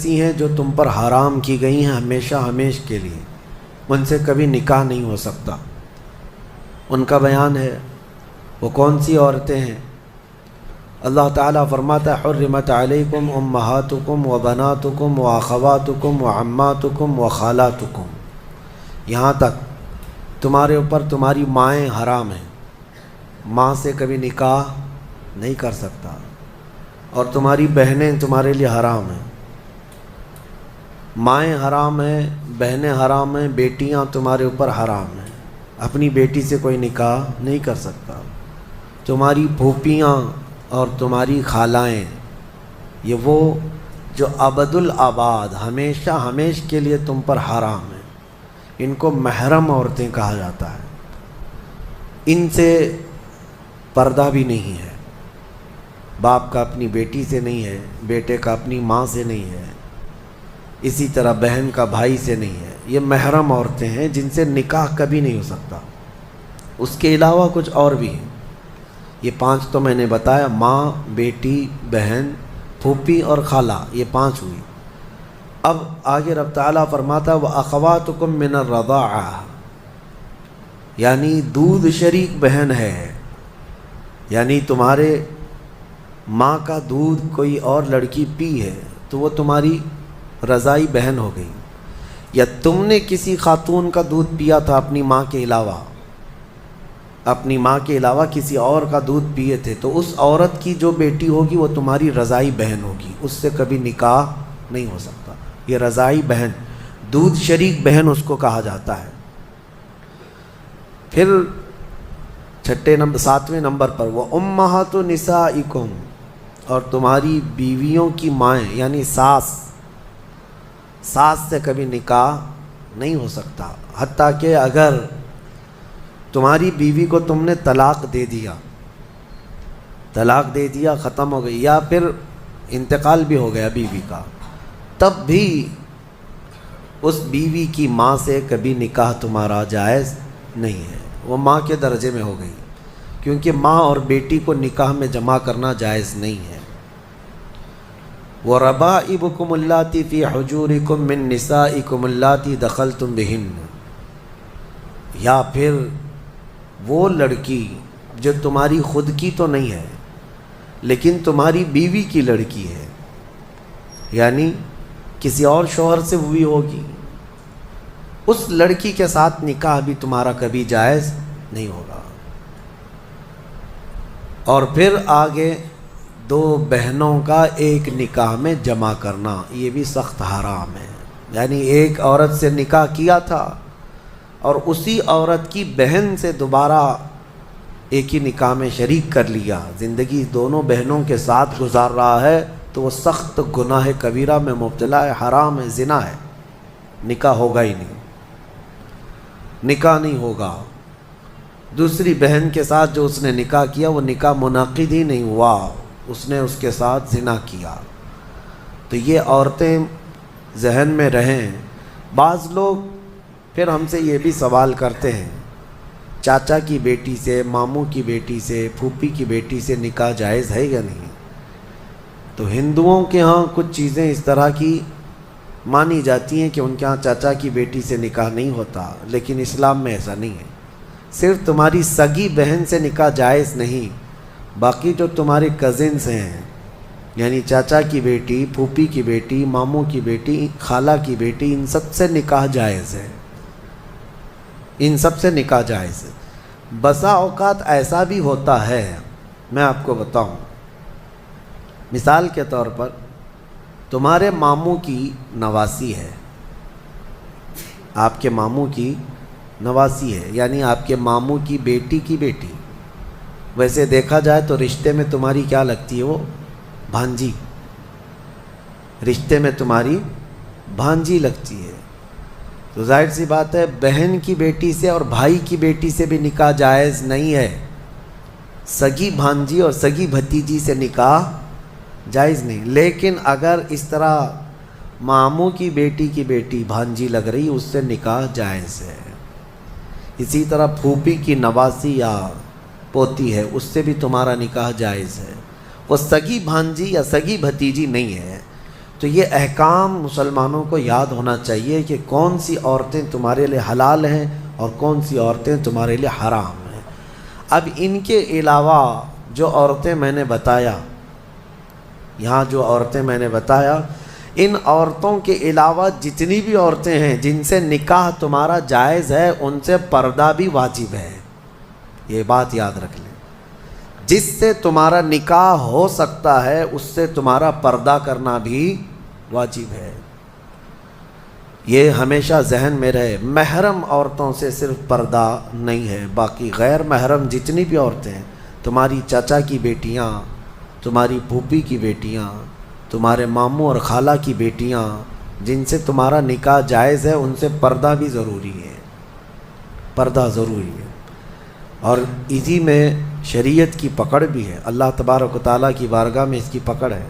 ایسی ہیں جو تم پر حرام کی گئی ہیں ہمیشہ ہمیش کے لیے، ان سے کبھی نکاح نہیں ہو سکتا۔ ان کا بیان ہے، وہ کون سی عورتیں ہیں؟ اللہ تعالیٰ فرماتا ہے حرمت علیکم امہاتکم و بناتکم و اخواتکم و عماتکم و خالاتکم، یہاں تک تمہارے اوپر تمہاری مائیں حرام ہیں، ماں سے کبھی نکاح نہیں کر سکتا، اور تمہاری بہنیں تمہارے لیے حرام ہیں، مائیں حرام ہیں، بہنیں حرام ہیں، بیٹیاں تمہارے اوپر حرام ہیں، اپنی بیٹی سے کوئی نکاح نہیں کر سکتا، تمہاری پھوپھیاں اور تمہاری خالائیں، یہ وہ جو ابد الآباد ہمیشہ ہمیش کے لیے تم پر حرام ہیں، ان کو محرم عورتیں کہا جاتا ہے، ان سے پردہ بھی نہیں ہے، باپ کا اپنی بیٹی سے نہیں ہے، بیٹے کا اپنی ماں سے نہیں ہے، اسی طرح بہن کا بھائی سے نہیں ہے، یہ محرم عورتیں ہیں جن سے نکاح کبھی نہیں ہو سکتا۔ اس کے علاوہ کچھ اور بھی ہیں، یہ 5 تو میں نے بتایا، ماں، بیٹی، بہن، پھوپھی اور خالہ، یہ 5 ہوئی۔ اب آگے رب تعالیٰ فرماتا وَأَخَوَاتُكُم مِّنَ الرَّضَاعَةِ، یعنی دودھ شریک بہن ہے، یعنی تمہارے ماں کا دودھ کوئی اور لڑکی پی ہے تو وہ تمہاری رضائی بہن ہو گئی، یا تم نے کسی خاتون کا دودھ پیا تھا اپنی ماں کے علاوہ، اپنی ماں کے علاوہ کسی اور کا دودھ پیے تھے، تو اس عورت کی جو بیٹی ہوگی وہ تمہاری رضائی بہن ہوگی، اس سے کبھی نکاح نہیں ہو سکتا۔ یہ رضائی بہن، دودھ شریک بہن اس کو کہا جاتا ہے۔ پھر 7ویں نمبر پر وہ امہات نسائکم، اور تمہاری بیویوں کی مائیں، یعنی ساس سے کبھی نکاح نہیں ہو سکتا، حتیٰ کہ اگر تمہاری بیوی کو تم نے طلاق دے دیا ختم ہو گئی، یا پھر انتقال بھی ہو گیا بیوی کا، تب بھی اس بیوی کی ماں سے کبھی نکاح تمہارا جائز نہیں ہے، وہ ماں کے درجے میں ہو گئی، کیونکہ ماں اور بیٹی کو نکاح میں جمع کرنا جائز نہیں ہے۔ وَرَبَائِبُكُمُ اللَّاتِي فِي حُجُورِكُم مِّن نِّسَائِكُمُ اللَّاتِي دَخَلْتُم بِهِنَّ، یا پھر وہ لڑکی جو تمہاری خود کی تو نہیں ہے لیکن تمہاری بیوی کی لڑکی ہے، یعنی کسی اور شوہر سے ہوئی ہوگی، اس لڑکی کے ساتھ نکاح بھی تمہارا کبھی جائز نہیں ہوگا۔ اور پھر آگے 2 بہنوں کا ایک نکاح میں جمع کرنا، یہ بھی سخت حرام ہے، یعنی ایک عورت سے نکاح کیا تھا اور اسی عورت کی بہن سے دوبارہ ایک ہی نکاح میں شریک کر لیا، زندگی دونوں بہنوں کے ساتھ گزار رہا ہے، تو وہ سخت گناہ کبیرہ میں مبتلا ہے، حرام ہے، زنا ہے، نکاح ہوگا ہی نہیں، نکاح نہیں ہوگا۔ دوسری بہن کے ساتھ جو اس نے نکاح کیا وہ نکاح منعقد ہی نہیں ہوا، اس نے اس کے ساتھ زنا کیا۔ تو یہ عورتیں ذہن میں رہیں۔ بعض لوگ پھر ہم سے یہ بھی سوال کرتے ہیں، چاچا کی بیٹی سے، ماموں کی بیٹی سے، پھوپھی کی بیٹی سے نکاح جائز ہے یا نہیں؟ تو ہندوؤں کے ہاں کچھ چیزیں اس طرح کی مانی جاتی ہیں کہ ان کے ہاں چاچا کی بیٹی سے نکاح نہیں ہوتا، لیکن اسلام میں ایسا نہیں ہے۔ صرف تمہاری سگی بہن سے نکاح جائز نہیں، باقی جو تمہارے کزنس ہیں، یعنی چاچا کی بیٹی، پھوپھی کی بیٹی، ماموں کی بیٹی، خالہ کی بیٹی، ان سب سے نکاح جائز ہے، ان سب سے نکاح جائز ہے۔ بسا اوقات ایسا بھی ہوتا ہے، میں آپ کو بتاؤں، مثال کے طور پر تمہارے ماموں کی نواسی ہے، آپ کے ماموں کی نواسی ہے، یعنی آپ کے ماموں کی بیٹی، ویسے دیکھا جائے تو رشتے میں تمہاری کیا لگتی ہے؟ وہ بھانجی، رشتے میں تمہاری بھانجی لگتی ہے۔ تو ظاہر سی بات ہے بہن کی بیٹی سے اور بھائی کی بیٹی سے بھی نکاح جائز نہیں ہے، سگی بھانجی اور سگی بھتیجی سے نکاح جائز نہیں۔ لیکن اگر اس طرح ماموں کی بیٹی بھانجی لگ رہی، اس سے نکاح جائز ہے۔ اسی طرح پھوپھی کی نواسی یا پوتی ہے، اس سے بھی تمہارا نکاح جائز ہے، وہ سگی بھانجی یا سگی بھتیجی نہیں ہے، تو یہ احکام مسلمانوں کو یاد ہونا چاہیے کہ کون سی عورتیں تمہارے لیے حلال ہیں اور کون سی عورتیں تمہارے لیے حرام ہیں۔ اب ان کے علاوہ جو عورتیں میں نے بتایا، یہاں جو عورتیں میں نے بتایا، ان عورتوں کے علاوہ جتنی بھی عورتیں ہیں جن سے نکاح تمہارا جائز ہے، ان سے پردہ بھی واجب ہے۔ یہ بات یاد رکھ لیں، جس سے تمہارا نکاح ہو سکتا ہے اس سے تمہارا پردہ کرنا بھی واجب ہے۔ یہ ہمیشہ ذہن میں رہے، محرم عورتوں سے صرف پردہ نہیں ہے، باقی غیر محرم جتنی بھی عورتیں ہیں، تمہاری چاچا کی بیٹیاں، تمہاری پھوپھی کی بیٹیاں، تمہارے ماموں اور خالہ کی بیٹیاں، جن سے تمہارا نکاح جائز ہے، ان سے پردہ بھی ضروری ہے، پردہ ضروری ہے۔ اور اسی میں شریعت کی پکڑ بھی ہے، اللہ تبارک و تعالیٰ کی بارگاہ میں اس کی پکڑ ہے۔